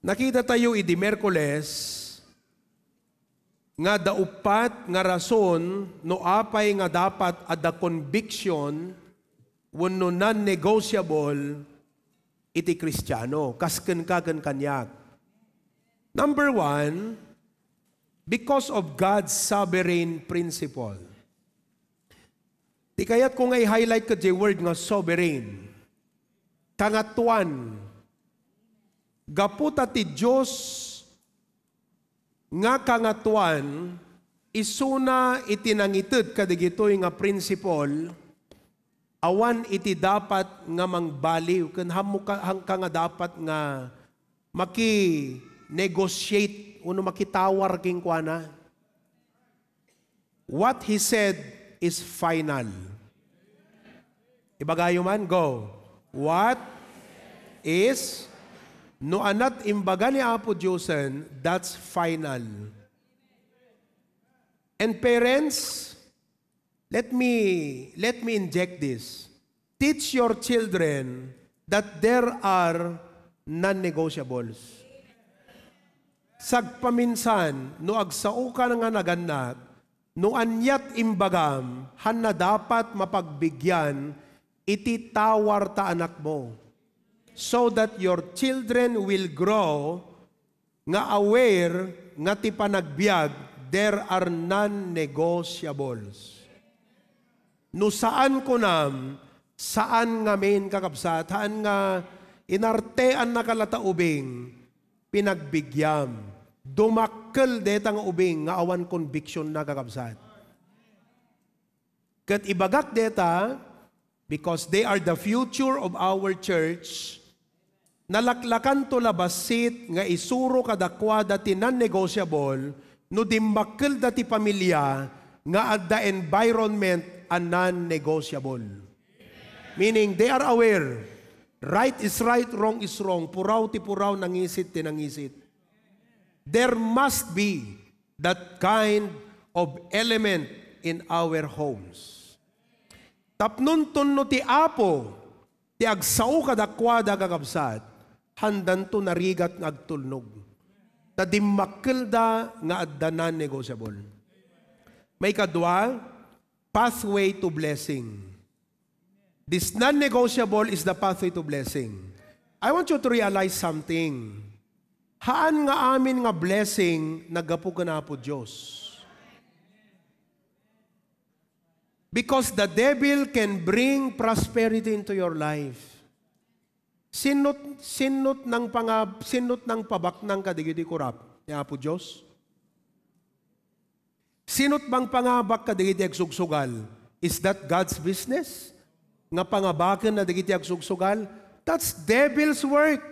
Nakita tayo idi Merkules nga daupat nga rason no apay nga dapat ada conviction wenno non-negotiable iti Kristiyano kasken kaken kanyak. Number 1, because of God's sovereign principle. Di kaya't kung ay highlight ka di word nga sovereign. Kangatuan. Gaputa ti Diyos nga kangatuan isuna itinangited kadigitoy nga principle awan iti dapat nga mangbaliw ken hang ka nga dapat nga maki-negotiate uno makitawar king kuana. What he said is final. Ibagayo man, go. What is no anat imbaga ni Apo Diyosen, that's final. And parents, let me inject this. Teach your children that there are non-negotiables. Sagpaminsan, no agsao ka nga naganak, no anyat imbagam, han na dapat mapagbigyan, iti tawar ta anak mo. So that your children will grow nga aware nga ti panagbiag, there are non-negotiables. No saan ko nam, saan nga main kakabsat, saan nga inartean na kalataubing, pinagbigyam. Dumakkel deta nga ubing, nga awan conviction na kakabsat. Kat ibagak deta, because they are the future of our church, nalaklakan to labasit nga isuro kadakwa dati non-negotiable no dimmakkel dati pamilya nga at the environment a non-negotiable. Meaning they are aware, right is right, wrong is wrong, puraw ti puraw, nangisit ti nangisit. There must be that kind of element in our homes. Tapnon tunno ti Apo, ti agsao kadakwa da kakabsat, handan to narigat ng agtulnog. Tadimmakil da nga adda non-negotiable. May kadwa, pathway to blessing. This non-negotiable is the pathway to blessing. I want you to realize something. Haan nga amin nga blessing nagapu ka na po Diyos. Because the devil can bring prosperity into your life. Sinot ng pabak ng kadigiti kurap ni Apo Diyos? Sinot bang pangabak kadigiti agsugsugal? Is that God's business? Nga pangabakan na digiti agsugsugal? That's devil's work.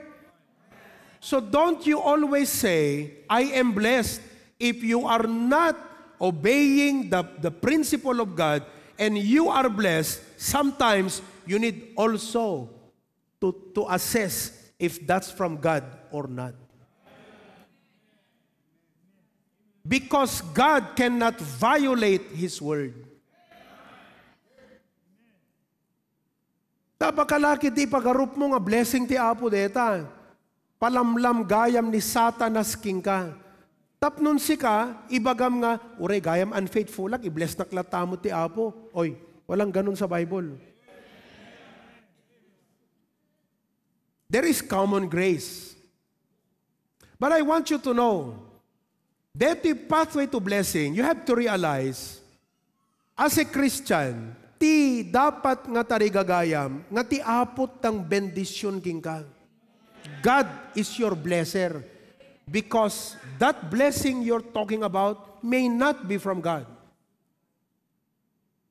So don't you always say, I am blessed, if you are not obeying the principle of God and you are blessed. Sometimes you need also to assess if that's from God or not. Because God cannot violate His word. Tapakalaki di pagarup mo nga blessing ti Apo deta. Palamlam gayam ni Satanas king ka. Tapnon si ka, ibagam nga, uray gayam unfaithful lang, i-bless na klatamo ti Apo. Oy, walang ganun sa Bible. There is common grace. But I want you to know, that the pathway to blessing, you have to realize, as a Christian, ti dapat nga tarigagayam, nga ti apot ng bendisyon king ka. God is your blesser. Because that blessing you're talking about may not be from God.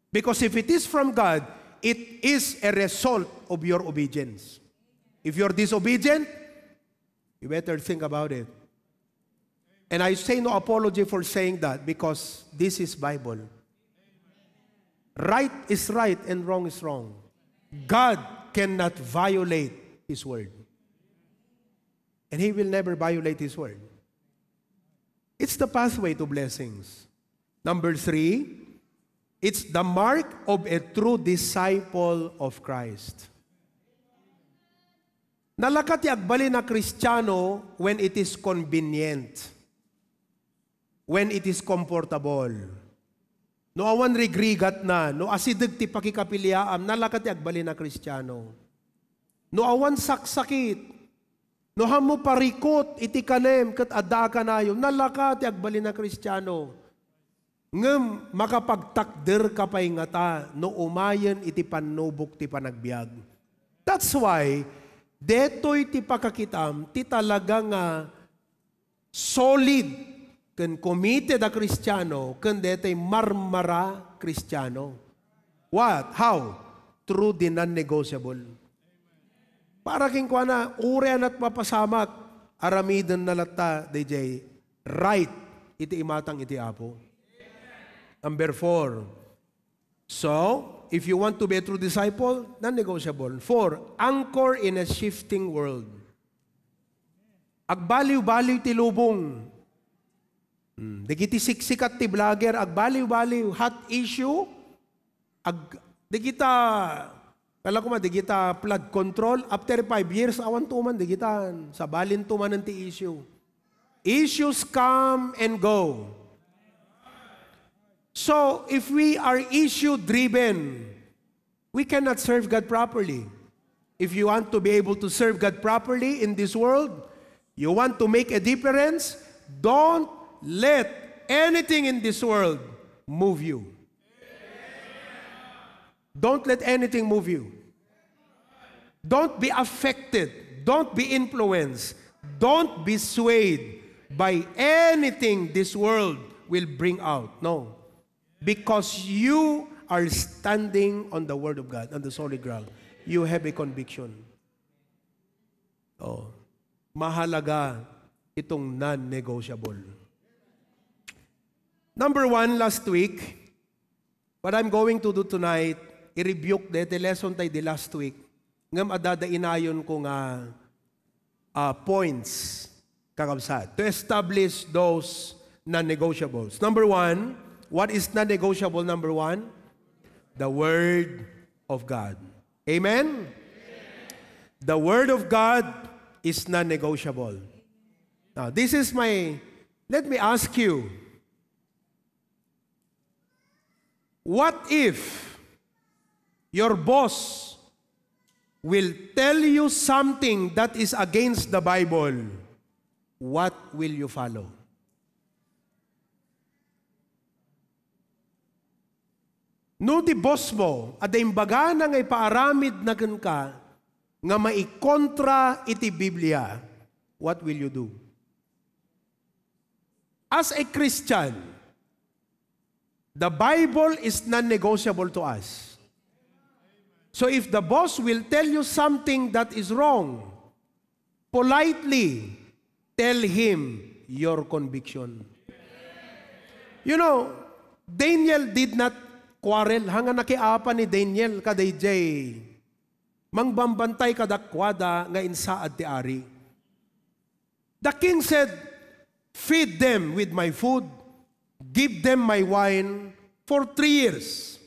Because if it is from God, it is a result of your obedience. If you're disobedient, you better think about it. And I say no apology for saying that because this is Bible. Right is right and wrong is wrong. God cannot violate His word. And He will never violate His word. It's the pathway to blessings. Number 3, it's the mark of a true disciple of Christ. Nalakat ti agbali na Kristiyano when it is convenient. When it is comfortable. No awan rigrigat na, no asidag ti pakikapiliaam, nalakat ti agbali na Kristiyano. No awan saksakit, no hamo parikot iti kanem ket adda kanayo, nalakat ti agbali na Kristiyano. Ngem makapagtakder ka pay ngata, no umayen iti panubok ti panagbiag. That's why, detoy ti pakakitam, ti talaga nga solid, ken committed a Kristiyano, ken detoy marmara Kristiyano. What? How? Through the non-negotiable. Para king kwa na, urean at mapasamak, aramidan na lata, DJ, right, iti imatang iti apo. Number 4. So, if you want to be a true disciple, non-negotiable. 4, anchor in a shifting world. Agbaliw-baliw ti lubong. Digiti siksikat ti vlogger, agbaliw-baliw, hot issue. Digita, kala ko digita flood control. After 5 years, awan tuman, digitan. Sa balin tuman ti issue. Issues come and go. So, if we are issue-driven, we cannot serve God properly. If you want to be able to serve God properly in this world, you want to make a difference, don't let anything in this world move you. Don't let anything move you. Don't be affected. Don't be influenced. Don't be swayed by anything this world will bring out. No. Because you are standing on the Word of God, on the solid ground. You have a conviction. Oh, mahalaga itong non-negotiable. Number 1, last week, what I'm going to do tonight, i-rebuke the lesson tayo the last week. Ngam adadainayon ko nga points, kakabsat, to establish those non-negotiables. Number 1, what is non-negotiable? Number 1, the Word of God. Amen? The Word of God is non-negotiable. Now, this is let me ask you, what if your boss will tell you something that is against the Bible? What will you follow? No ti boss mo, at imbaga na ngay paaramid na ka, nga maikontra iti Biblia, what will you do? As a Christian, the Bible is non-negotiable to us. So if the boss will tell you something that is wrong, politely tell him your conviction. You know, Daniel did not quarrel, hanga nakiapa ni Daniel kaday jay, mangbambantay kadakwada nga insaad ti ari. The king said, feed them with my food, give them my wine for 3 years.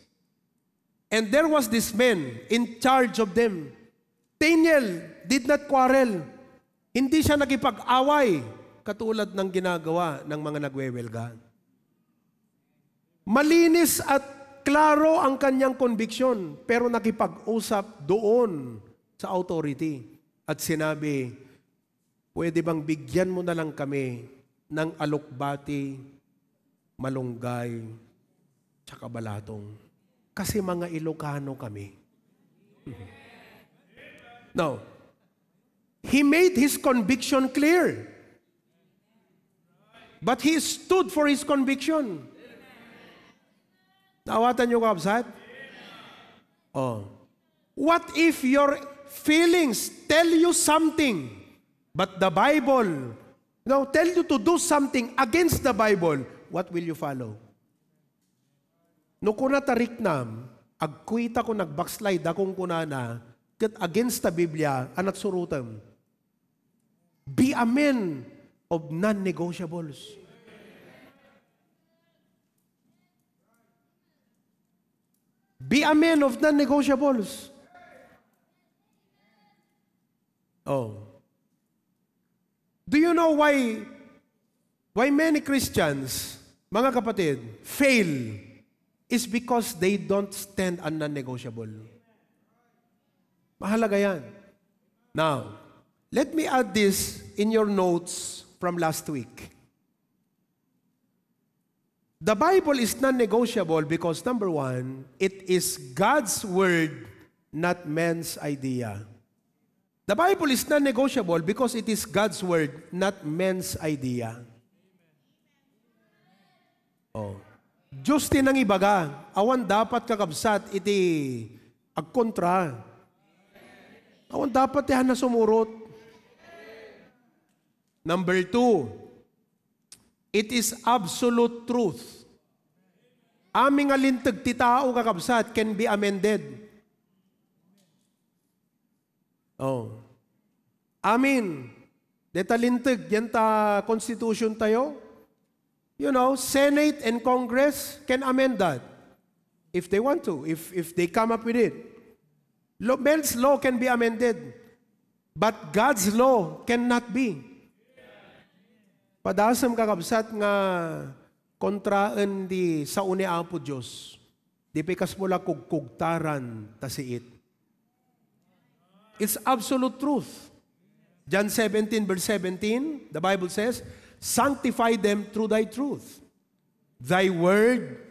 And there was this man in charge of them. Daniel did not quarrel. Hindi siya nakipag-away katulad ng ginagawa ng mga nagwewelga. Malinis at klaro ang kanyang conviction, pero nakipag-usap doon sa authority. At sinabi, pwede bang bigyan mo na lang kami ng alokbati, malunggay, tsaka balatong. Kasi mga Ilocano kami. Now, he made his conviction clear. But he stood for his conviction. Naawatan niyo kabsat? Oh. What if your feelings tell you something, but the Bible, tell you to do something against the Bible, what will you follow? No kuna tariknam, agkuita ko nagbackslide akong kunana, ket against the Biblia, anat surutam. Be a man of non-negotiables. Be a man of non-negotiables. Oh. Do you know why many Christians, mga kapatid, fail? Is because they don't stand on non-negotiable. Mahalaga yan. Now, let me add this in your notes from last week. The Bible is non-negotiable because, number one, it is God's word, not man's idea. The Bible is non-negotiable because it is God's word, not man's idea. Oh. Diyos tinang ibaga, awan dapat kakabsat, iti agkontra. Awan dapat yan na sumurot. Number two, it is absolute truth. Aming alintag ti tao kakabsat can be amended. Oh. Amin. Detalintag, yan ta constitution tayo. You know, Senate and Congress can amend that if they want to, if they come up with it. Men's law can be amended, but God's law cannot be. Padasam kakabsat nga kontraan di sa unia po Diyos. Di pikas mula kugkugtaran tasiit. It's absolute truth. John 17 verse 17, the Bible says, sanctify them through thy truth. Thy word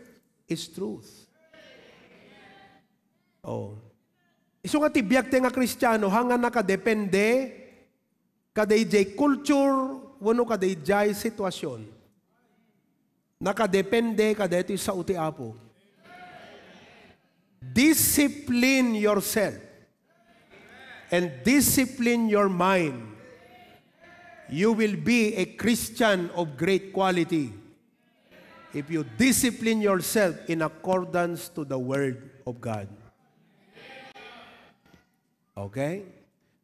is truth. Oh. Iso nga tibyak te nga Kristiyano, hanga nakadepende kaday jay culture, wano kaday jay sitwasyon. Nakadepende kaday ito sa uti apo. Discipline yourself and discipline your mind. You will be a Christian of great quality if you discipline yourself in accordance to the Word of God. Okay?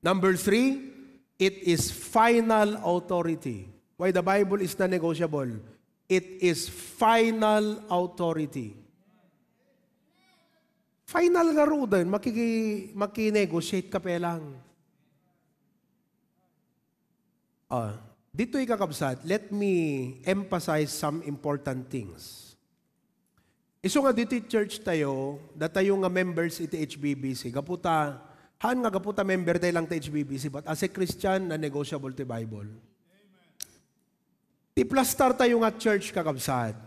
Number three, it is final authority. Why the Bible is non-negotiable? It is final authority. Final nga ro din, makinegotiate ka pa lang. Dito'y kakabsat, let me emphasize some important things. Iso nga dito'y church tayo, da tayo nga members iti HBBC, gaputa, haan nga gaputa member tayo lang ta HBBC, but as a Christian, na negotiable ti Bible. Ti plastar tayo nga church kakabsat.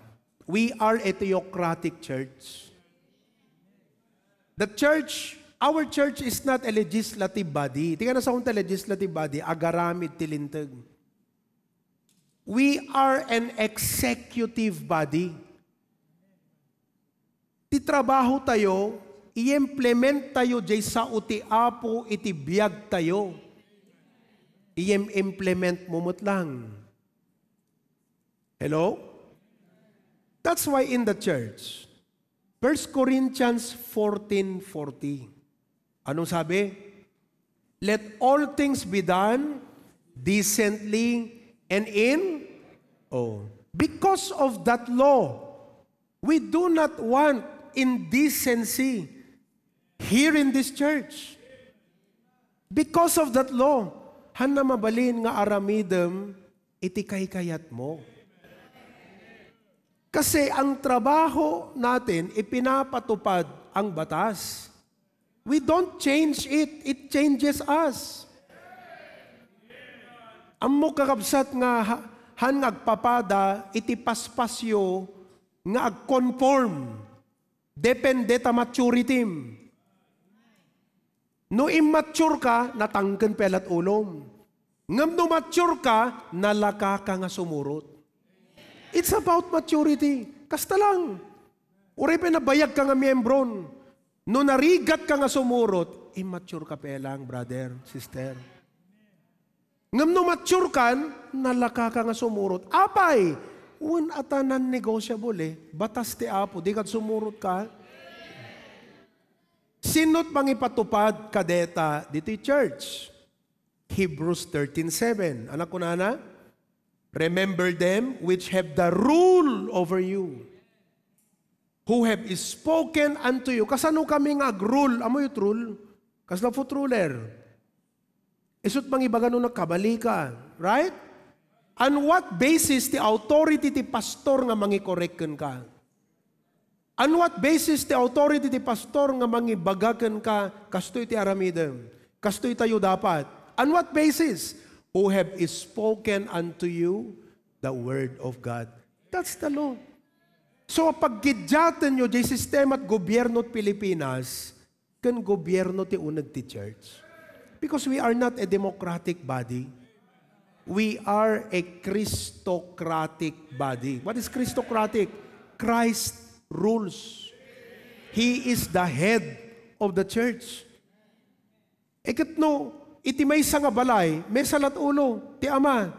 We are a theocratic church. The church, our church is not a legislative body. Tingnan na sa unta legislative body, agaramid tilintag. We are an executive body. Ti trabaho tayo, i-implement tayo jay sa uti apo iti biyag tayo. I-implement mumot lang. Hello? That's why in the church, 1 Corinthians 14:40. Anong sabi? Let all things be done decently and because of that law, we do not want indecency here in this church. Because of that law, hana mabalin nga aramidem iti kayat mo. Kasi ang trabaho natin, ipinapatupad ang batas. We don't change it, it changes us. Ammo kakabsat nga han agpapada, iti paspasyo nga agconform. Depende ta maturity. No immature ka, natangken pelat ulom. Ngam no mature ka, nalaka ka nga sumurot. It's about maturity. Kasta lang. Uri pinabayag ka nga miyembron. No narigat ka nga sumurot, immature ka pelang, brother, sister. Ngam no mature kan, nalaka ka nga sumurot. Apay, un atanan negotiable batas ti apo, di ka sumurot ka. Sinot pangipatupad kadeta dito church? Hebrews 13:7. Anak ko na? Remember them which have the rule over you, who have spoken unto you. Kasano kami nga agrule? Amo yung rule? Kasano foot ruler? Isut mangibaga no nagkamali ka. Right? On what basis the authority ti pastor nga mangikoreken ka? On what basis the authority ti pastor nga mangibagaken ka, kastoy ti aramidem, kastoy tayo dapat? On what basis? Who have spoken unto you the word of God. That's the law. So paggidyatan nyo di sistema at gobyerno at Pilipinas, kan gobyerno ti unag ti church. Because we are not a democratic body. We are a Christocratic body. What is Christocratic? Christ rules. He is the head of the church. Ikat no, iti may nga balay, may salat ulo, ti ama,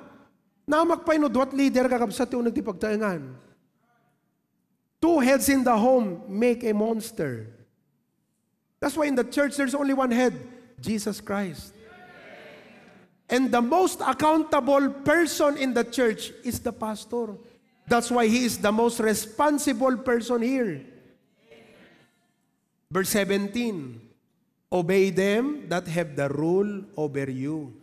na magpainudwat leader kakabsa ti unag ti pagtaengan. Two heads in the home make a monster. That's why in the church there's only one head, Jesus Christ. And the most accountable person in the church is the pastor. That's why he is the most responsible person here. Verse 17, obey them that have the rule over you,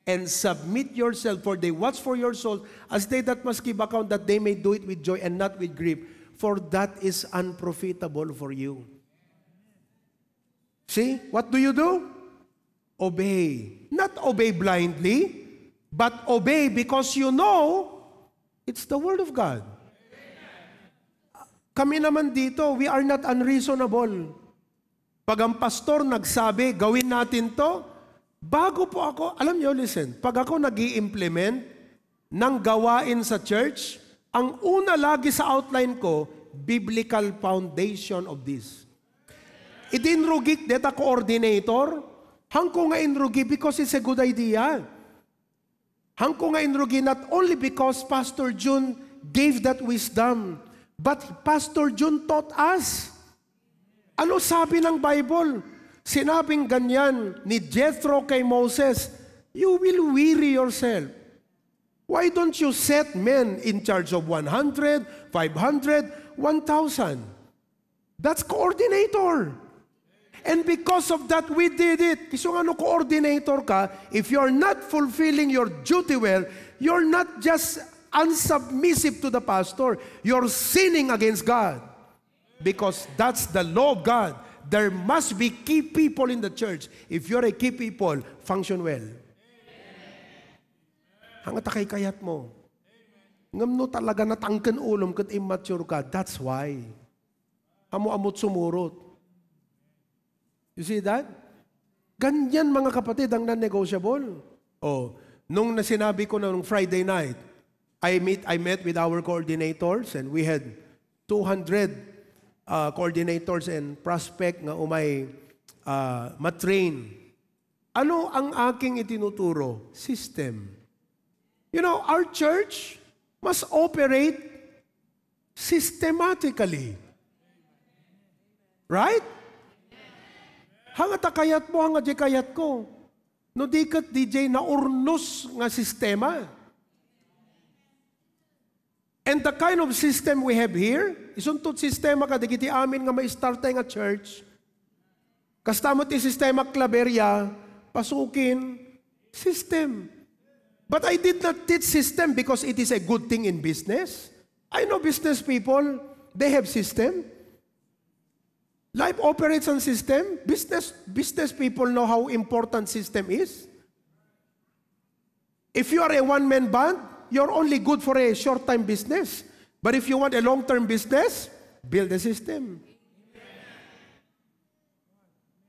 and submit yourself, for they watch for your soul, as they that must give account, that they may do it with joy and not with grief, for that is unprofitable for you. See, what do? Obey. Not obey blindly, but obey because you know it's the Word of God. Kami naman dito, we are not unreasonable. Pag ang pastor nagsabi, gawin natin to, bago po ako, alam nyo, listen, pag ako nag-i-implement ng gawain sa church, ang una lagi sa outline ko, biblical foundation of this. Idinrugik deta coordinator, hangko nga inrugi because it's a good idea. Hangko nga inrugi not only because Pastor June gave that wisdom, but Pastor June taught us. Ano sabi ng Bible? Sinabing ganyan ni Jethro kay Moses, you will weary yourself. Why don't you set men in charge of 100, 500, 1,000? That's coordinator. And because of that, we did it. Kasi ano coordinator ka, if you're not fulfilling your duty well, you're not just unsubmissive to the pastor, you're sinning against God. Because that's the law of God. There must be key people in the church. If you're a key people, function well. Hangat kay kayat mo. Ngamno talaga natangken ulom kat immature ka. That's why. Amo-amot sumurot. You see that? Ganyan mga kapatid ang non-negotiable. Oh, nung nasinabi ko na nung Friday night, I met with our coordinators and we had 200 coordinators and prospect nga umay matrain. Ano ang aking itinuturo? System. You know, our church must operate systematically. Right? Hangat kayat mo, hangat kayat ko. No dikat DJ na urnos nga sistema. And the kind of system we have here, isuntod sistema ka, digiti amin nga ma-start tayo nga church. Kastamot ti sistema klaberya, pasukin, system. But I did not teach system because it is a good thing in business. I know business people, they have system. Life operates on system. Business people know how important system is. If you are a one-man band, you're only good for a short-time business. But if you want a long-term business, build a system.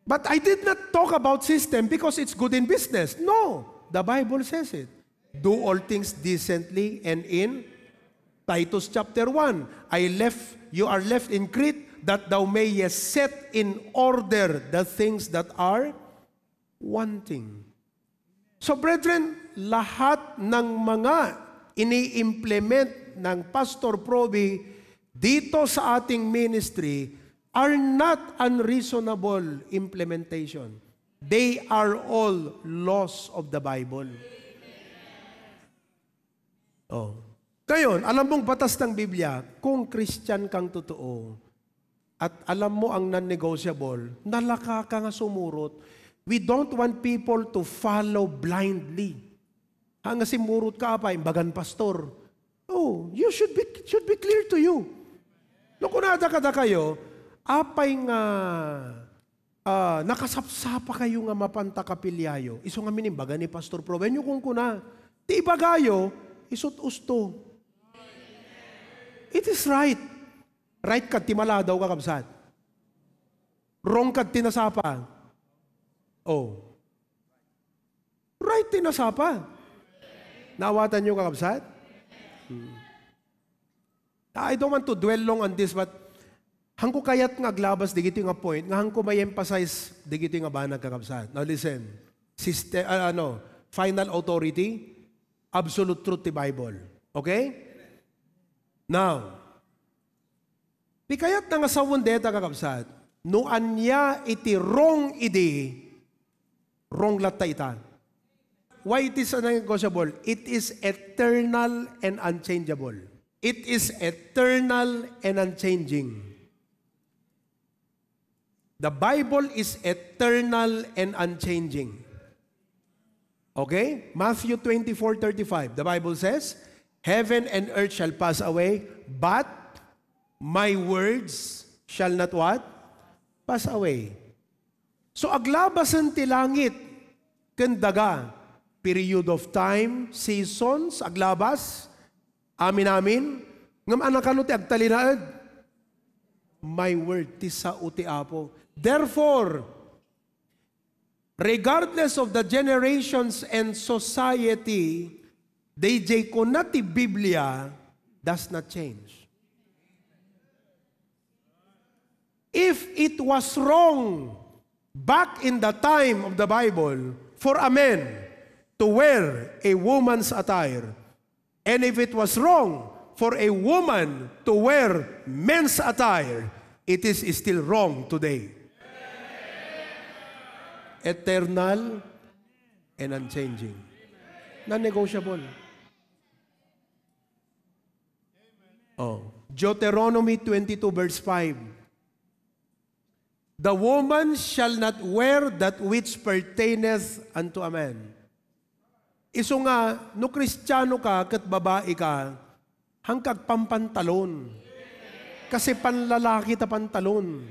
But I did not talk about system because it's good in business. No, the Bible says it. Do all things decently and in Titus chapter 1. You are left in Crete that thou mayest set in order the things that are wanting. So brethren, lahat ng mga ini-implement ng Pastor Proby dito sa ating ministry are not unreasonable implementation. They are all laws of the Bible. Oh. Ngayon, alam mong batas ng Biblia, kung Christian kang totoo, at alam mo ang non-negotiable, nalaka ka nga sumurot, We don't want people to follow blindly. Hanga simurot ka pa, imbagan pastor. Oh, you should be clear to you. No kunada kada kayo, apay nga nakasapsapa kayo nga mapanta kapilyayo. Iso nga minimbaga ni Pastor Provenyo kung kuna. Ti ibagayo, isot usto. It is right. Right kad timaladaw ka kabsat. Wrong kad tinasapa. Oh. Right tinasapa. Nawatan nyo ka kabsat? I don't want to dwell long on this, but hangko kayat nga glabas digito nga point, nga hangko may emphasize digito nga banag kakabsat. Now listen, final authority, absolute truth ti Bible. Okay? Now, di kayat nga sa wundeta kakabsat, no anya iti wrong wrong latta ita. Why it is unnegotiable? It is eternal and unchangeable. It is eternal and unchanging. The Bible is eternal and unchanging. Okay? Matthew 24:35. The Bible says, heaven and earth shall pass away, but my words shall not what? Pass away. So aglabasan ti langit, kendaga, period of time, seasons, aglabas, amin, ngam anakano ti agtalinaad, my word ti sa uti apo. Therefore, regardless of the generations and society, DJ ko na ti Biblia does not change. If it was wrong back in the time of the Bible for a man to wear a woman's attire, and if it was wrong for a woman to wear men's attire, it is still wrong today. Eternal and unchanging. Non-negotiable. Oh. Deuteronomy 22 verse 5. The woman shall not wear that which pertaineth unto a man. Iso nga, no Kristiyano ka, kat babae ka, hangkag pampantalon. Kasi panlalaki ta pantalon.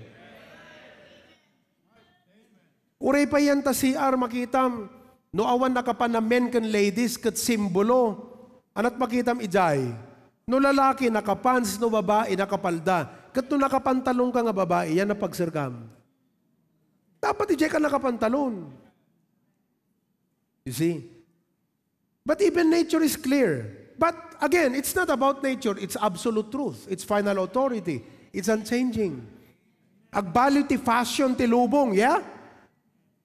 Uray pa yan ta CR makitam, no awan nakapan na men kan ladies kat simbolo. Anat makitam ijay. No lalaki nakapans, no babae nakapalda. Kat no nakapantalon ka nga babae, yan na pagsirkam. Dapat ijay ka nakapantalon. You see? But even nature is clear. But again, it's not about nature. It's absolute truth. It's final authority. It's unchanging. Agbali ti fashion ti lubong, yeah?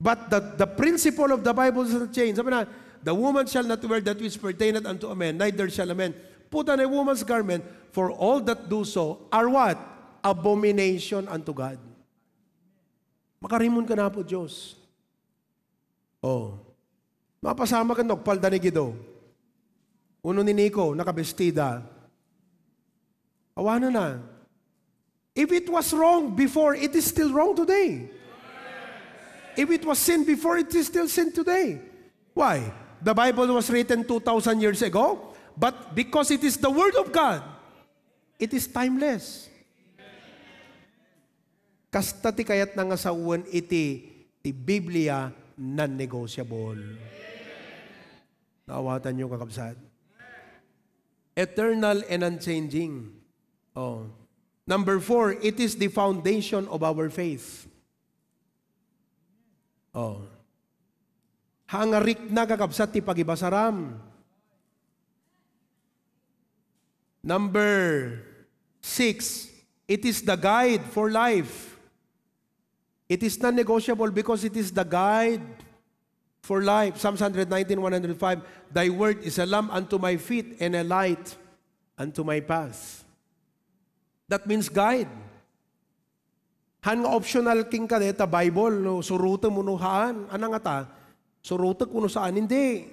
But the principle of the Bible is not changed. Sabi na, the woman shall not wear that which pertaineth unto a man, neither shall a man put on a woman's garment, for all that do so are what? Abomination unto God. Makarimon ka na po, Diyos. Oh. Mapasama ka nagpalda ni Gido. Uno ni Nico, nakabestida. Awana na. If it was wrong before, it is still wrong today. If it was sin before, it is still sin today. Why? The Bible was written 2,000 years ago, but because it is the Word of God, it is timeless. Kasta ti kayat na nga sa uwan iti, ti Biblia non-negotiable. Naawatan nyo kakabsat. Eternal and unchanging. Oh. Number 4, it is the foundation of our faith. Oh. Hangarik na kakabsat ti pagibasaram. Number 6, it is the guide for life. It is non-negotiable because it is the guide for life. Psalms 119:105, thy word is a lamp unto my feet and a light unto my path. That means guide. Han nga optional king ka deta Bible, no, suruta mo no haan. Anang ata? Suruta kuno saan? Hindi.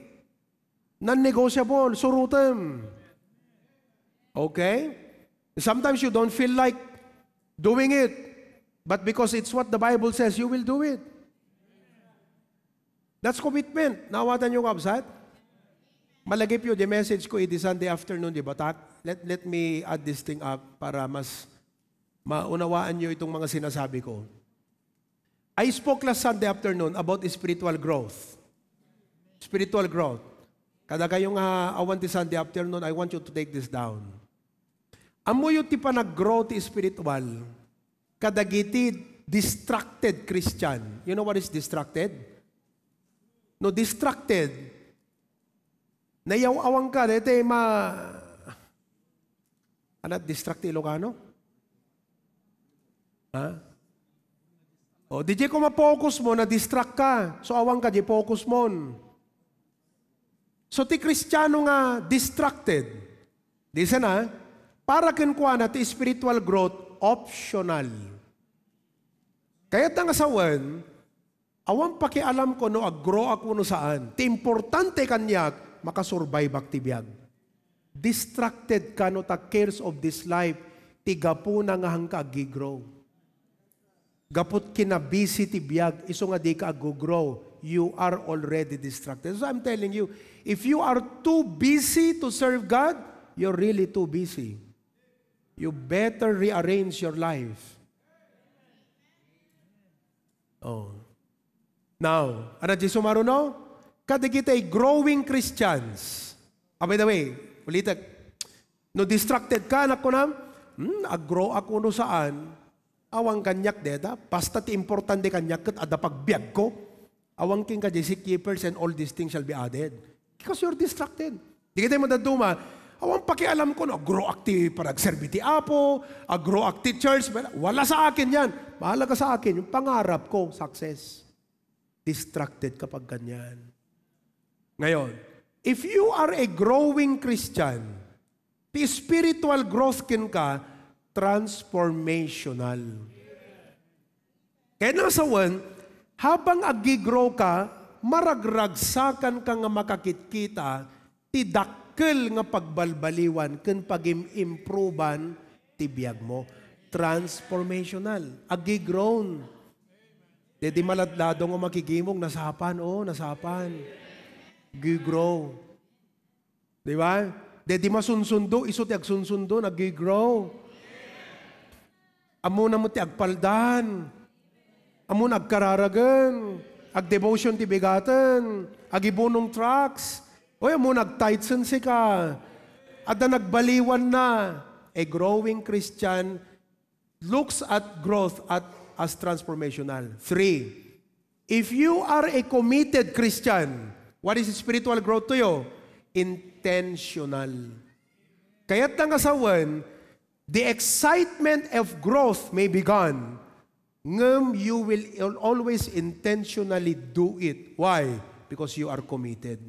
Non-negotiable, surutem. Okay? Sometimes you don't feel like doing it, but because it's what the Bible says, you will do it. That's commitment. Nawatan nyo kabsat? Malagip yun, the message ko iti Sunday afternoon, di ba? Let me add this thing up para mas maunawaan nyo itong mga sinasabi ko. I spoke last Sunday afternoon about spiritual growth. Spiritual growth. Kada kayong awan ti Sunday afternoon, I want you to take this down. Amo yung ti pa nag-grow ti spiritual, kadagiti distracted Christian. You know what is distracted? No, distracted. Nayaw-awang ka, dito distracted Ilocano? Ha? O, di ko ma-focus mo, na-distract ka. So, awang ka, di focus mo. So, ti Kristiyano nga distracted. Di sana, para kinuha na ti spiritual growth, optional. Kaya't ang asawan, awang pakialam ko no, ag-grow ako no saan. Ti importante kanyak, makasurvive aktibiyag. Distracted ka no, ta cares of this life, ti gapu na nga hangka ag-grow. Gapot kinabisi ti biyag, iso nga di ka ag-grow. You are already distracted. So I'm telling you, if you are too busy to serve God, you're really too busy. You better rearrange your life. Oh. Now, ano di sumaruno? Kadigitay growing Christians. By the way, ulitin, no distracted ka, anak ko na, ag-grow ako no saan, awang kanyak deda, basta ti importante kanyak kat ada pagbiag ko, awang king ka sick keepers and all these things shall be added. Because you're distracted. Di kita madaduma, awang pakialam ko, no, grow active para agserbi ti Apo, grow active church, wala sa akin yan. Mahalaga sa akin, yung pangarap ko, success. Distracted kapag ganyan. Ngayon, if you are a growing Christian, the spiritual growth kin ka, transformational. Kaya nasawan, habang agi-grow ka, maragragsakan ka nga makakitkita, ti dakkel nga pagbalbaliwan, ken pag-improvean, ti biyag mo. Transformational. Agi-grown. Di maladlado nga makikimong, nasapan, nasapan. Agi-grow. Di ba? Di masunsundo, iso ti agsunsundo, agi-grow. Amo na mo ti agpaldan. Amo na agkararagan. Ag-devotion ti bigatan. Agibunong tracks. Amo nag-tithsen si ka. Ada nagbaliwan na. A growing Christian looks at growth as transformational. 3, if you are a committed Christian, what is spiritual growth to you? Intentional. Kaya't nang asawan, the excitement of growth may be gone. Ngam, you will always intentionally do it. Why? Because you are committed.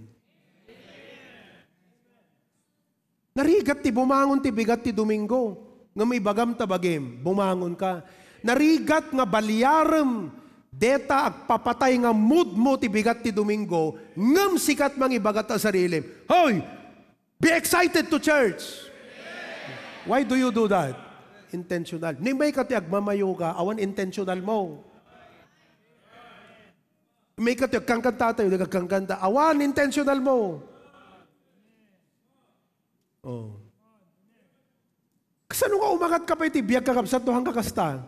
Narigat ti bumangon ti bigat ti Domingo. Nga may bagam tabagim, bumangon ka. Narigat nga balyarem, deta agpapatay nga mood mo ti bigat ti Domingo, ngam sikat mang ibagat ta sarilim. Hoy! Be excited to church! Why do you do that? Intentional. Nimay ka ti agmamayo ka, awan intentional mo. May ka ti agkangkanta tayo, nagkangkanta, awan intentional mo. Oh. Kasano nga umagat ka pa iti biyag kakabsat no hanggang kasta?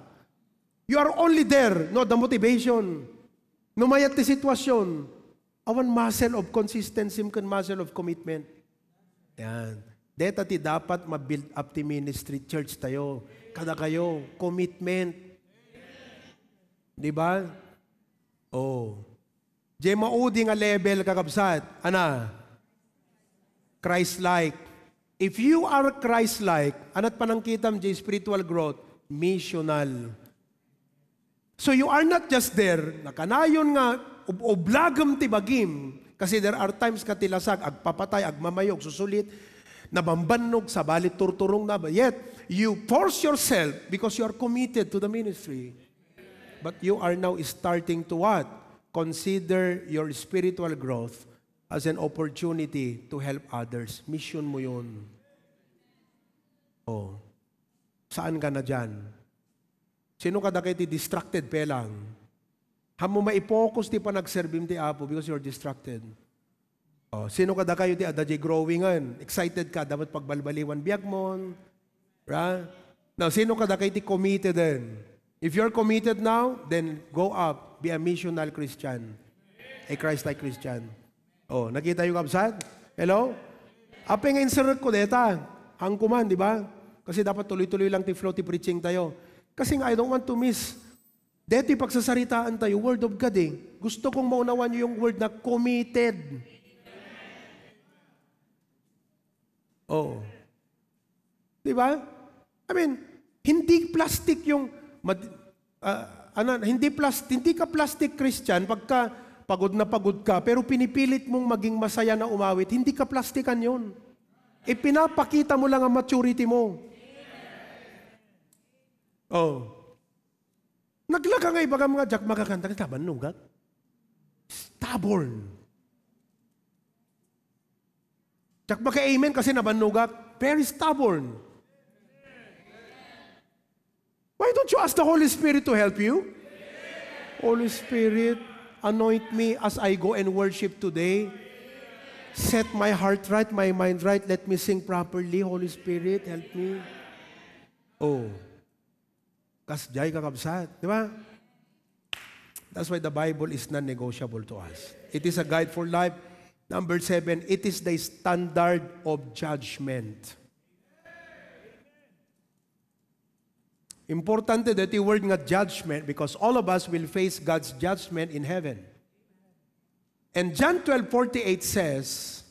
You are only there, no, the motivation. Numayat ti sitwasyon. Awan muscle of consistency kan muscle of commitment. Yan. Deta ti dapat ma-build up ti ministry church tayo. Kada kayo, commitment. Di ba? Oh. Di maudi nga level kakabsat. Ana? Christ-like. If you are Christ-like, anat panangkitam di spiritual growth, missional. So you are not just there, nakanayon nga, oblagam ti bagim, kasi there are times ka tilasag, agpapatay, agmamayog, susulit, nabambanog, sabalit turturong na, yet you force yourself because you are committed to the ministry. But you are now starting to what? Consider your spiritual growth as an opportunity to help others. Mission mo yun. Oh. Saan ka na dyan? Sino ka da kayo distracted pe lang? Hamo maipokus ti panagserbim ti Apo because you're distracted. Oh, sino kada kayo ti adajay growingan? Excited ka, dapat pagbalbaliwan biag mo. Right? Now, sino kada kayo ti committed din? If you're committed now, then go up. Be a missional Christian. A Christ-like Christian. Oh, nakita yung kabsat? Hello? Apeng insert ko deta. Hangkuman, di ba? Kasi dapat tuloy-tuloy lang ti flow ti preaching tayo. Kasi nga, I don't want to miss. Deti pagsasaritaan tayo, word of God eh. Gusto kong maunawan nyo yung word na committed. Oh. Di ba? I mean, hindi plastic yung hindi ka plastic Christian pagka pagod na pagod ka, pero pinipilit mong maging masaya na umawit, hindi ka plastikan yun. Ipinapakita mo lang ang maturity mo. Oh. Naglaga nga ibaga mga Jack makakanta, taban nugat. Stubborn. Jack maka-amen kasi nabannugat. Very stubborn. Why don't you ask the Holy Spirit to help you? Holy Spirit, anoint me as I go and worship today. Set my heart right, my mind right. Let me sing properly. Holy Spirit, help me. Oh. Kasjay kakabsat. Di ba? That's why the Bible is non-negotiable to us. It is a guide for life. Number 7, it is the standard of judgment. Importante that yung word nga judgment because all of us will face God's judgment in heaven. And John 12:48 says,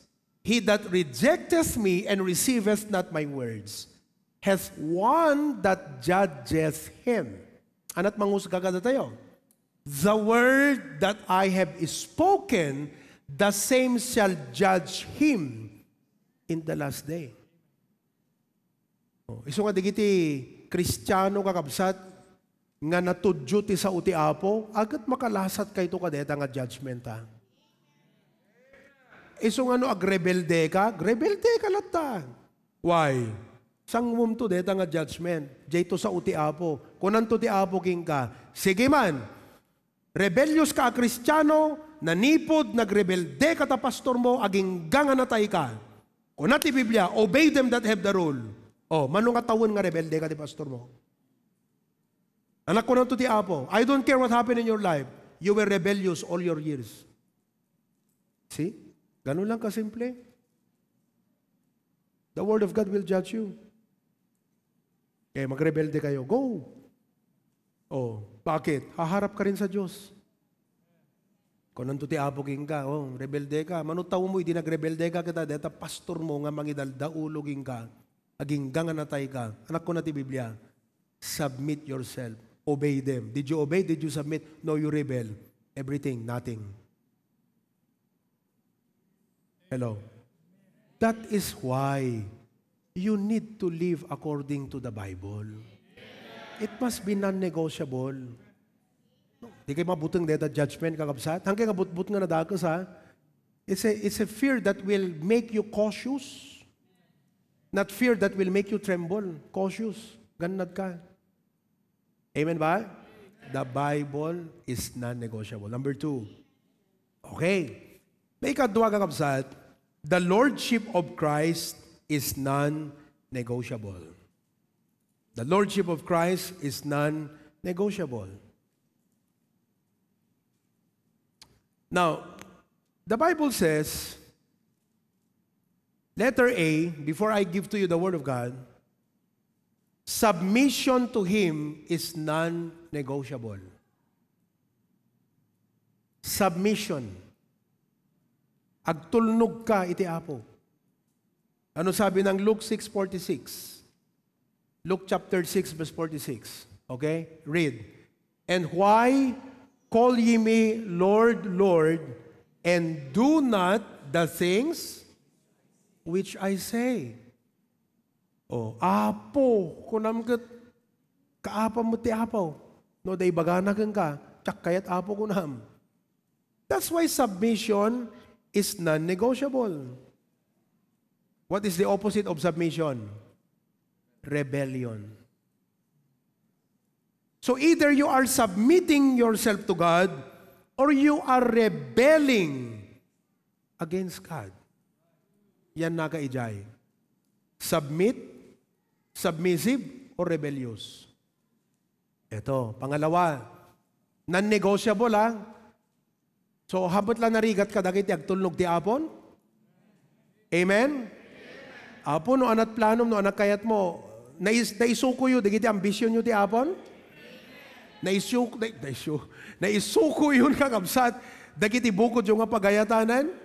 He that rejecteth me and receiveth not my words hath one that judgeth him. Anat mangusga kada tayo? The word that I have spoken, the same shall judge him in the last day. Iso nga digiti Kristiyano kakabsat nga natudyo ti sa uti Apo, agad makalasat kay to kadeta nga judgment ha. Iso nga no agrebelde ka latta. Why? Sangmum to deta nga judgment. Dito sa uti Apo. Kunan to ti Apo king ka. Sige man, rebellious ka Kristiyano, nanipod, nagrebelde ka ta pastor mo, aging gangan natay ka. O nati Biblia, obey them that have the rule. O, manong katawon nga rebelde ka ti pastor mo. Anak ko nanto ti Apo, I don't care what happened in your life. You were rebellious all your years. See? Ganun lang kasimple. The Word of God will judge you. Okay, magrebelde kayo. Go! Oh, bakit? Haharap ka rin sa Diyos. Kung nanto ti Apo king ka, oh, rebelde ka. Manutaw mo, hindi nagrebelde ka kita. Deta pastor mo nga mangidaldaulogin ka. Aging ganganatay ka. Anak ko na ti Biblia. Submit yourself. Obey them. Did you obey? Did you submit? No, you rebel. Everything, nothing. Hello? That is why you need to live according to the Bible. It must be non-negotiable. Di kayo mabutang data judgment kakabsat. Hanggang kabut-but nga nadakas ha. It's a fear that will make you cautious. Not fear that will make you tremble. Cautious. Ganad ka. Amen ba? The Bible is non-negotiable. Number 2. Okay. May ikadwa kakabsat. The Lordship of Christ is non-negotiable. The Lordship of Christ is non-negotiable. Now, the Bible says, letter A, before I give to you the Word of God, submission to Him is non-negotiable. Submission. Agtulnog ka iti Apo. Ano sabi ng Luke 6:46? Luke chapter 6 verse 46. Okay? Read. And why call ye me Lord, Lord, and do not the things which I say? Oh, Apo, kunam kat kaapa mo ti Apo. No, day baganagan ka, tsak kayat Apo kunam. That's why submission is non-negotiable. What is the opposite of submission? Rebellion. So either you are submitting yourself to God or you are rebelling against God. Yan nakaijay. Submit, submissive, or rebellious. Ito, pangalawa, non-negotiable So, habot lang narigat ka, dagiti agtulnog ti apon? Amen? Apon, no anak planom, no anak kayat mo, naisuko yun, dagiti ambisyon nyo ti apon? Naisuko yun kakabsat, dagiti bukod yung pagayatanan?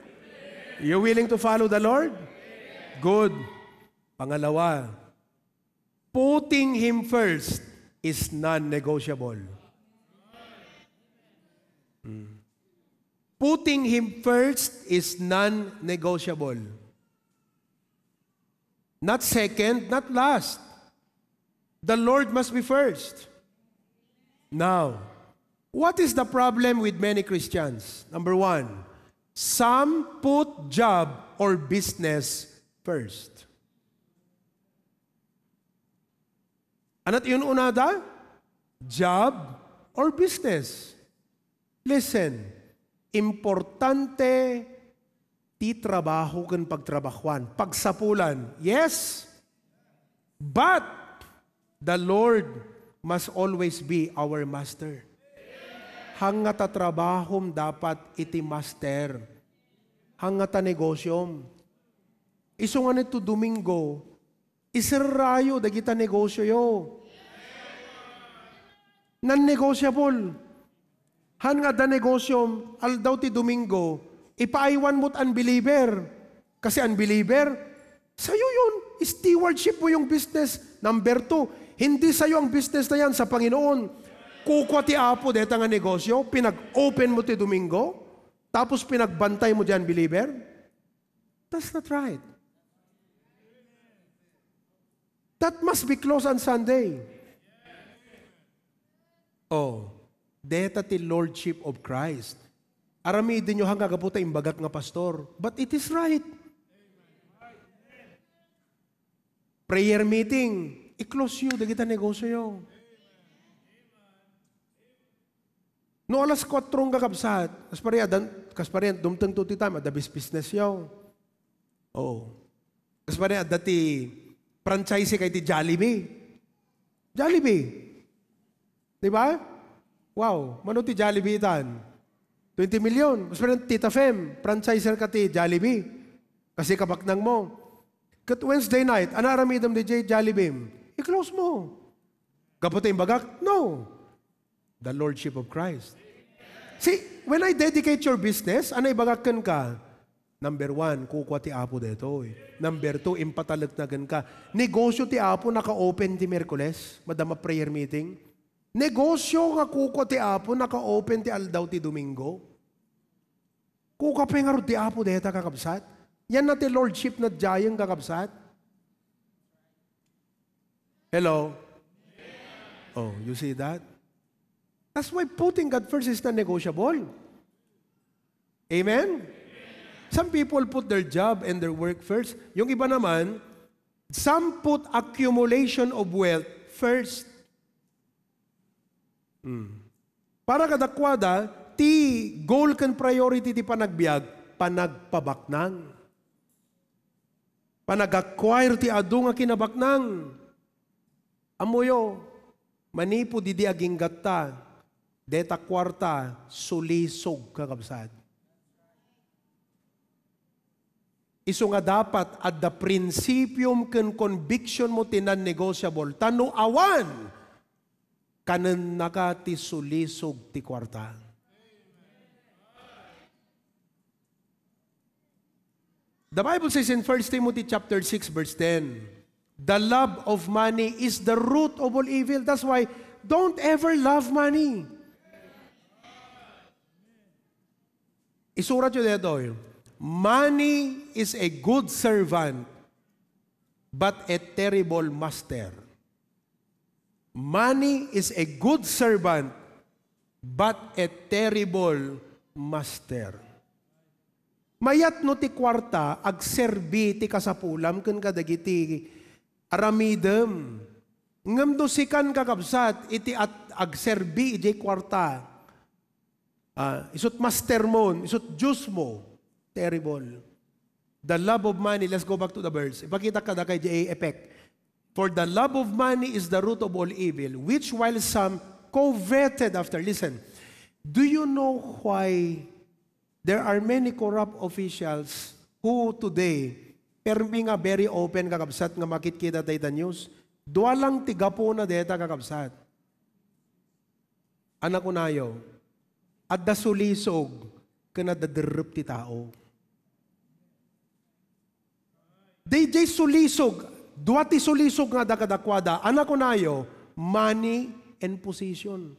You willing to follow the Lord? Good. Pangalawa, putting Him first is non-negotiable. Putting Him first is non-negotiable. Not second, not last. The Lord must be first. Now, what is the problem with many Christians? Number one, some put job or business first. Ano't yun unada? Job or business. Listen, importante ti trabaho kan pagtrabahuan, pagsapulan. Yes, but the Lord must always be our master. Hanga ta trabahom dapat iti master. Hanga ta negosyom. Iso nga nito Domingo, isarayo dagita negosyo yo. Non-negotiable. Han nga da negosyom, aldaw ti Domingo, ipaiwan mo't unbeliever. Kasi unbeliever, sa'yo yun. Stewardship mo yung business. Number 2, hindi sa'yo ang business na yan sa Panginoon. Kukwa ti Apo deta nga negosyo, pinag-open mo ti Domingo, tapos pinagbantay mo dyan, believer. That's not right. That must be closed on Sunday. Oh, deta ti Lordship of Christ. Aramidin nyo hanggang kaputa imbagat nga pastor. But it is right. Prayer meeting, i-close you, dagita negosyo yo. No alas 4 kakabsat, kasparian, dumtang tuti time, adabis business yo. Oh. Kasparian, dati franchise kay ti Jollibee. Jollibee. Diba? Wow, mano ti Jollibee itan? 20 million. Mas parang Tita Fem, franchiser ka ti Jollibee. Kasi kabaknang mo. Kat Wednesday night, anaramidam di Jollibee. I-close mo. Kapatay bagak? No. The Lordship of Christ. See, when I dedicate your business, anay bagakan ka? Number 1, kukwa ti Apo dito. Number 2, impatalagnagan ka. Negosyo ti Apo, naka-open ti Merkules, madama prayer meeting. Negosyo nga kuko ti Apo, naka-open ti aldaw ti Domingo. Kuka pa nga ti Apo deta kakabsat. Yan na ti Lordship na diyayang kakabsat. Hello? Oh, you see that? That's why putting God first is not negotiable. Amen? Some people put their job and their work first. Yung iba naman, some put accumulation of wealth first. Para kadakwada, ti goal kan priority ti panagbiag, panagpabaknang. Panag-acquire ti adu nga kinabaknang. Amoyo, manipo di aging gatta, deta kwarta, sulisog kakabsad. Iso nga dapat at the principium ken conviction mo tinan negotiable, tanu awan, kanan nakati sulisog ti kwarta. The Bible says in 1 Timothy chapter 6 verse 10, the love of money is the root of all evil. That's why don't ever love money. Isurat nyo dito, money is a good servant but a terrible master. Money is a good servant, but a terrible master. Mayat no ti kwarta, agserbi ti kasapulam, kun kadagiti aramidem. Ngam dosikan kakabsat, iti at agserbi iti kwarta. Isut master mo, isut Diyos mo. Terrible. The love of money, let's go back to the verse. Ipakita ka na kay J.A. Epeck. For the love of money is the root of all evil, which while some coveted after. Listen, do you know why there are many corrupt officials who today, permi nga very open kakabsat nga makikita tayo the news, duwalang tiga po na deta kakabsat. Anak ko nayo, at dasulisog, kanadaderup ti tao. DJ sulisog, duwati sulisog nga dakadakwada, anak ko nayo, money and position.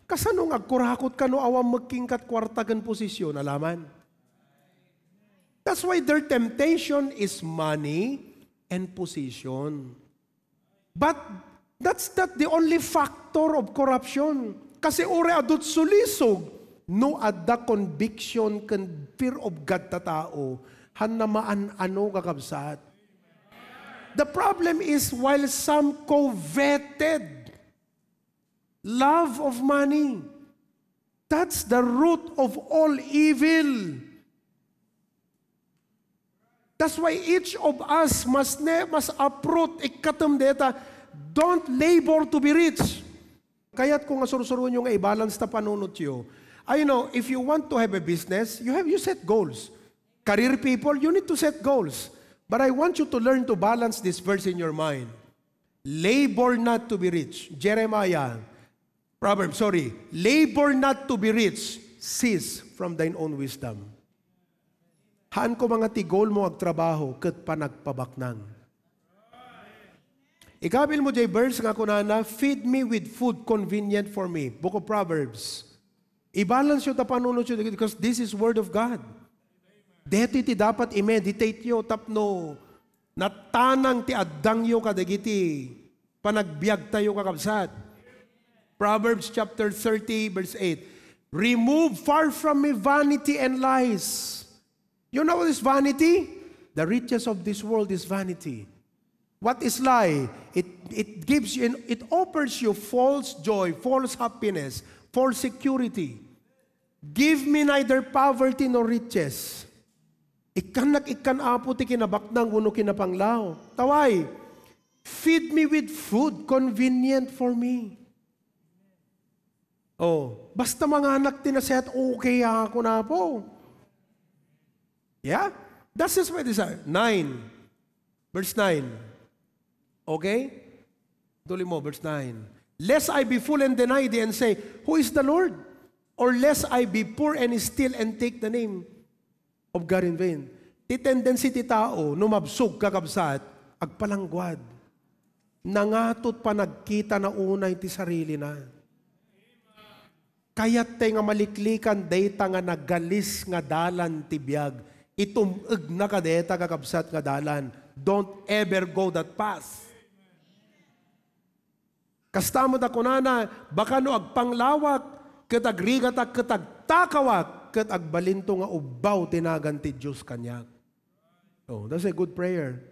Kasano nga kurakot ka no awam magkingkat kwartagan posisyon, alaman? That's why their temptation is money and position. But that's not the only factor of corruption. Kasi ore adut sulisog, no adda conviction kan fear of God ta tao, hanamaan ano kakabsat. The problem is while some coveted love of money, that's the root of all evil. That's why each of us must uproot ikatam deta, don't labor to be rich. Kaya't kung asursuruan nyo nga i-balance na panunot nyo, I know, if you want to have a business, you set goals. Career people, you need to set goals. But I want you to learn to balance this verse in your mind. Labor not to be rich. Jeremiah, Proverbs, labor not to be rich, cease from thine own wisdom. Haan ko mga tigol mo agtrabaho, kat panagpabaknang. Ikabil mo jay verse nga kunana, feed me with food convenient for me. Book of Proverbs. I-balance yun ta panunod yun because this is word of God. Dito iti dapat i-meditate yo tapno natanang ti addang yo kadagiti panagbiag tayo kakabsat. Proverbs chapter 30 verse 8. Remove far from me vanity and lies. You know what is vanity? The riches of this world is vanity. What is lie? It gives you, it offers you false joy, false happiness, false security. Give me neither poverty nor riches. Ikan apo ti kinabaknang uno kinapanglaw. Taway, feed me with food convenient for me. Oh, basta mga anak tinaset, okay ako na po. Yeah? That's just what it is. 9. Verse 9. Okay? Tuloy mo, verse 9. Lest I be full and deny thee and say, who is the Lord? Or lest I be poor and steal and take the name of God in vain. Ti tendency ti tao, numabsog kakabsat, agpalangguad. Nangatot pa nagkita na unay ti sarili na. Kaya't tayo nga maliklikan, dayta nga nagalis nga dalan ti biyag. Itumeg na ka dayta kakabsat nga dalan. Don't ever go that path. Kastamo ta kunana, baka no agpanglawak, katagrigat at katagtakawak, kat agbalinto nga ubaw tinagan ti Diyos kanyak. Oh, that's a good prayer.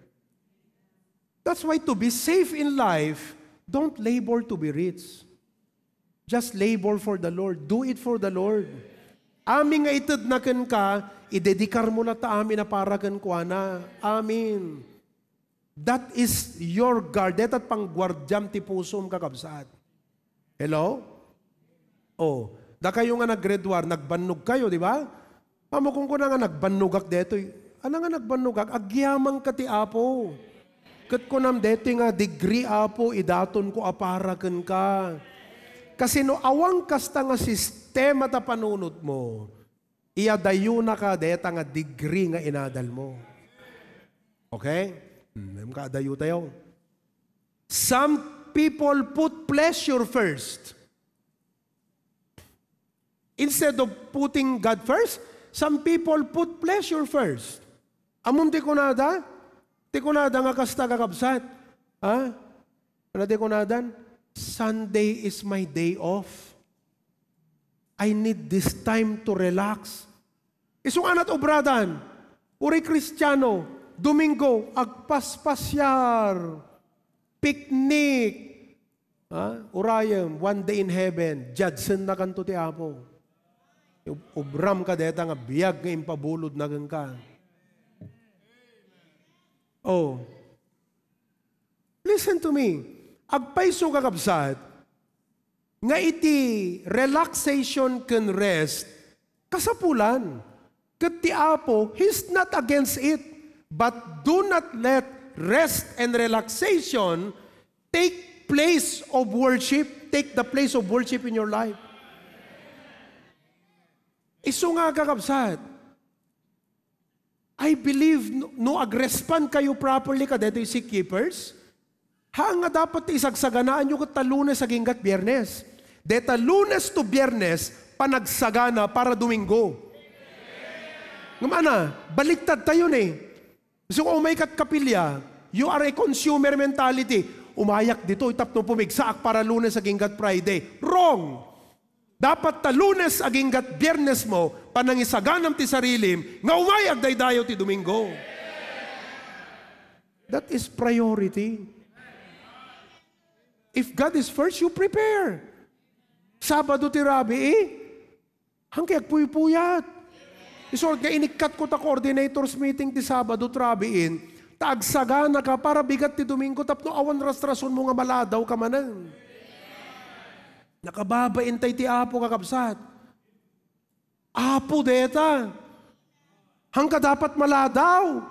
That's why to be safe in life, don't labor to be rich. Just labor for the Lord. Do it for the Lord. Amin nga itad na ken ka, idedikar mo na ta amin na para ken kwa na. Amin. That is your guard. At panggwardyam ti pusom kakabsat. Hello? Oh, da kayo nga nag-grade 1, nagbannog kayo, di ba? Pamukong ko na nga nagbanugak deto. Ano nga nagbanugak? Agyamang ka ti apo. Kat ko nam deto nga degree apo, idaton ko aparaken ka. Kasi no awang kasta nga sistema ta panunod mo, iadayo na ka deta nga degree nga inadal mo. Okay? Kadayo tayo. Some people put pleasure first. Instead of putting God first, some people put pleasure first. Amon di ko nada nga kasta kakabsat. Ha? Ano di ko nadan? Sunday is my day off. I need this time to relax. Isong anat obradan, uri Kristiyano, Domingo, agpaspasyar, picnic, urayam, one day in heaven, Judson na kanto ti Apo. Ubram ka deta nga biyag nga impabulod na ka. Oh. Listen to me. Agpayso kakabsat, nga iti relaxation can rest, kasapulan. Kat ti Apo, He's not against it. But do not let rest and relaxation take place of worship, take the place of worship in your life. Iso nga kakabsat, I believe no agrespond kayo properly ka dito si keepers, nga dapat isagsaganaan nyo kat Lunes aging gat Biyernes. Deta Lunes to Biyernes, panagsagana para Domingo. Ngumana, baliktad tayo So kung may kapilya, you are a consumer mentality. Umayak dito, itapno pumigsaak para Lunes aging gat Friday. Wrong! Dapat ta Lunes aging gat Biyernes mo, panangisaganam ti sarilim, nga umayag daydayo ti Domingo. That is priority. If God is first, you prepare. Sabado ti Rabi, hangkyak puyat. Isort nga inikat ko ta coordinators meeting ti Sabado trabiin, taagsagana ka para bigat ti Domingo, tapno awan rastrason mo nga maladaw ka manan. Nakababain tay ti Apo kakabsat. Apo deta. Hangka dapat maladaw.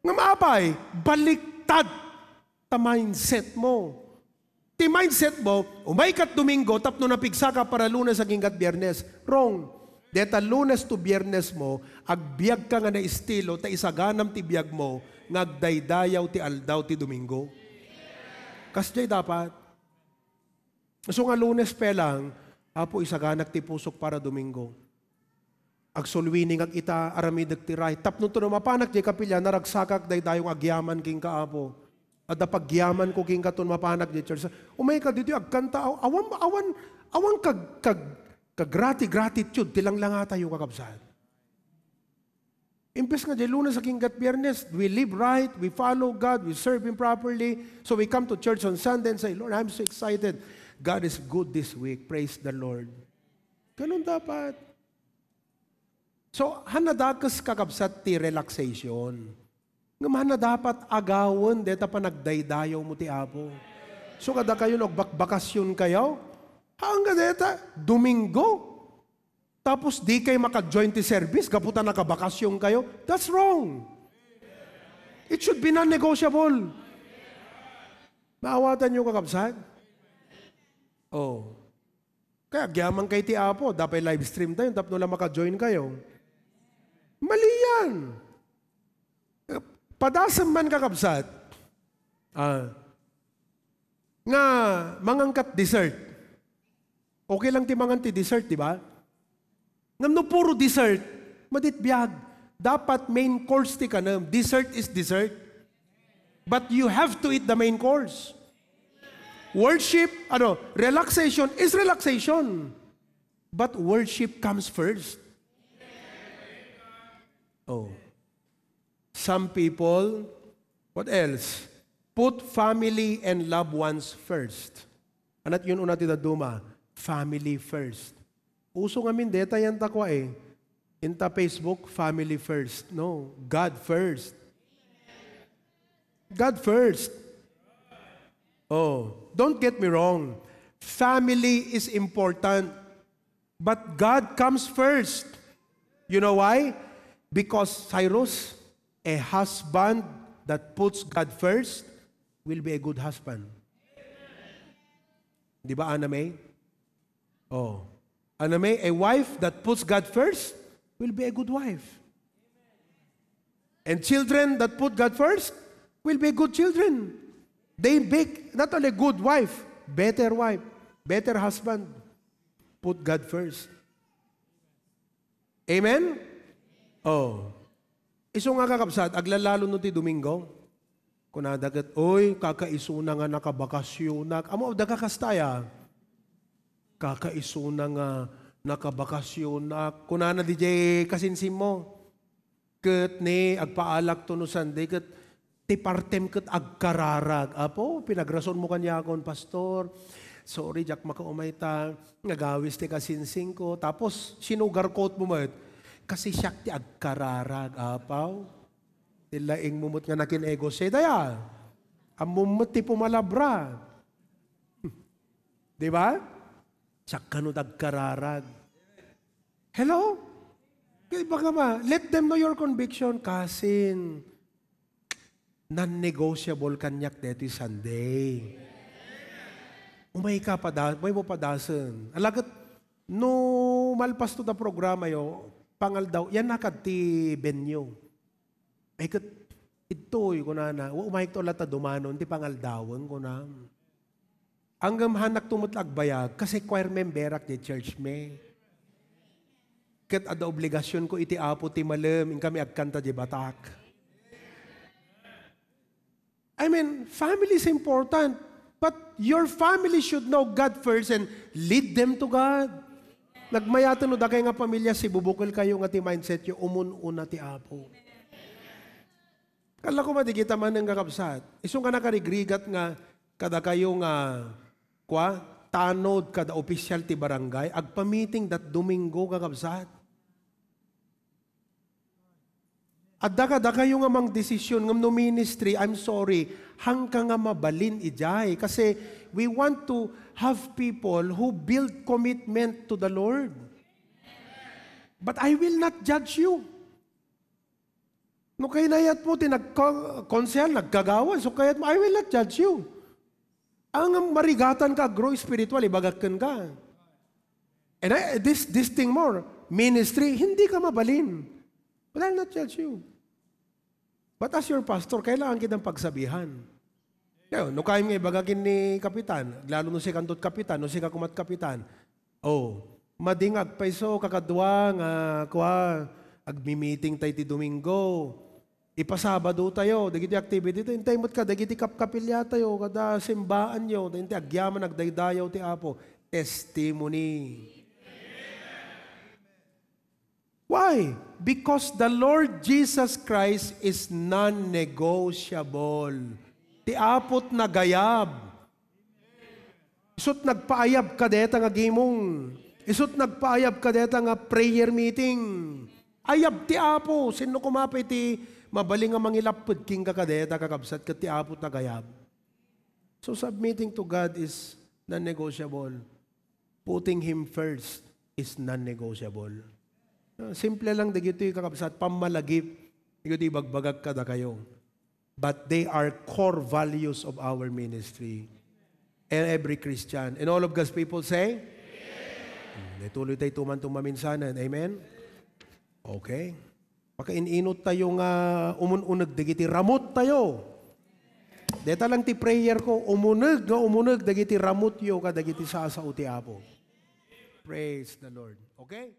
Nga maapay, baliktad ta mindset mo. Ti mindset mo, umaykat Domingo, tapno napigsa ka para Lunes aging gat Biyernes. Wrong. Deta Lunes to Biyernes mo, agbiag ka nga na estilo, ta isaganam ti biag mo, ngagdaydayaw ti aldaw ti Domingo. Kasjay dapat. So nga Lunes pe lang, Apo isaganak ti pusok para Domingo. Agsulwining ag ita, aramidag ti ray. Tapno to mapanak di kapilya, naragsakak daydayong agyaman king ka Apo. At pagyaman ko king katon mapanak di church. Umay ka dito, agkanta, awan gratitude, tilang lang nga tayo kakabsat. Imbes nga di Lunes aging gat Biyernes, we live right, we follow God, we serve Him properly. So we come to church on Sunday and say, Lord, I'm so excited. God is good this week. Praise the Lord. Ganun dapat. So, hanadakas kakabsat ti relaxation. Nga dapat agawon, deta pa nagdaydayaw mo ti Apo. So, kada kayo nagbakbakasyon kayo, hangga deta, Domingo. Tapos di kayo maka-join ti service, kaputa nakabakasyon kayo. That's wrong. It should be non-negotiable. Maawatan nyo kakabsat? Oh. Kaya gyaman kay ti Apo, dapat live stream tayo, tapos lang maka-join kayo. Mali yan. Padasam man kakabsat, nga mangangkat dessert. Okay lang ti mangan ti dessert, di ba? Ngam no puro dessert, maditbiag. Dapat main course ti kanam. Dessert is dessert. But you have to eat the main course. Worship, relaxation is relaxation. But worship comes first. Oh. Some people, what else? Put family and loved ones first. Anat yun una titaduma, family first. Uso nga min, deta yan takwa Inta Facebook, family first. No, God first. God first. Oh, don't get me wrong. Family is important. But God comes first. You know why? Because Cyrus, a husband that puts God first will be a good husband. Di ba, Anna May? Oh. Anna May, a wife that puts God first will be a good wife. And children that put God first will be good children. They make not only good wife, better husband. Put God first. Amen? Oh. Iso nga kakabsat, aglalalo no ti Domingo. Kunadagat, oy, kakaisuna nga nakabakasyonak. Amo, dagakastaya. Kakaisuna nga nakabakasyonak. Kunana di jay kasinsim mo. Kat ni, agpaalak to no Sunday, kat ti partem kat agkararag. Apo, pinagrason mo kanya akon, pastor. sorry, Jack, makaumay ta, nagawis ti kasinsing ko. Tapos, sinugar coat mo mat, kasi siya ti agkararag, apaw. Tilaing mumot nga nakin ego say, daya, ang mumot ti pumalabra. Di ba? Siya kanod agkararag. Hello? Baka ma, let them know your conviction, kasin. Non-negotiable kanyak dito Sunday. Umay ka may mo padasan. Alagat, no malpas to the programa yo, pangal daw, yan nakad ti benyo. Ay kat, ito'y ko na, umay to lata dumanon, ti pangal dawon ko na. Ang hanak tumutlag bayag, kasi choir memberak ni church me. Kat ada obligasyon ko iti apo ti malam, in kami agkanta di batak. I mean, family is important. But your family should know God first and lead them to God. Nagmayatan no da kayo nga pamilya, si bubukol kayo nga ti mindset yung umun-una ti apo. Kala ko madigita man ng kakabsat. Isong ka nakarigrigat nga kada kayo nga tanod kada opisyal ti barangay, agpa-meeting that Domingo kakabsat. At da kayo nga mang desisyon ng no ministry, I'm sorry, hangka nga mabalin ijay. Kasi we want to have people who build commitment to the Lord. But I will not judge you. No kayo nayat mo, konsehal, nagkagawan, so kaya't mo, I will not judge you. Ang marigatan ka, grow spiritual, ibagakan ka. And this thing more, ministry, hindi ka mabalin. But I'll not judge you. But as your pastor, kailangan kitang pagsabihan. No kayo nga ibagakin ni kapitan, lalo no si kantot kapitan, no si kakumat kapitan. Madingag paiso kakadwa nga agmi-meeting tayo ti Domingo. Ipasabado tayo, dagiti activity tayo, intay mo't ka, dagiti kapkapilya tayo, kada simbaan nyo, dagiti agyaman, agdaydayaw ti Apo. Testimony. Why? Because the Lord Jesus Christ is non-negotiable. Ti apot na gayab. Isut nagpaayab ka deta nga gimong. Isut nagpaayab ka deta nga prayer meeting. Ayab ti apo. Sino kumapay ti mabaling nga mangilapod king ka kadeta kakabsat ka ti apot na gayab. So submitting to God is non-negotiable. Putting Him first is non-negotiable. Simple lang dagito yung kakabsat, pamalagip, dagito yung bagbagag kada kayo. But they are core values of our ministry. And every Christian. And all of God's people say? Amen. Tuloy tayo tuman-tumaminsanan. Amen? Okay. Pakainot tayo nga umununag, dagiti ramot tayo. Deta lang ti prayer ko, umunag, dagiti ramot yo, kadagiti sa uti apo. Praise the Lord. Okay?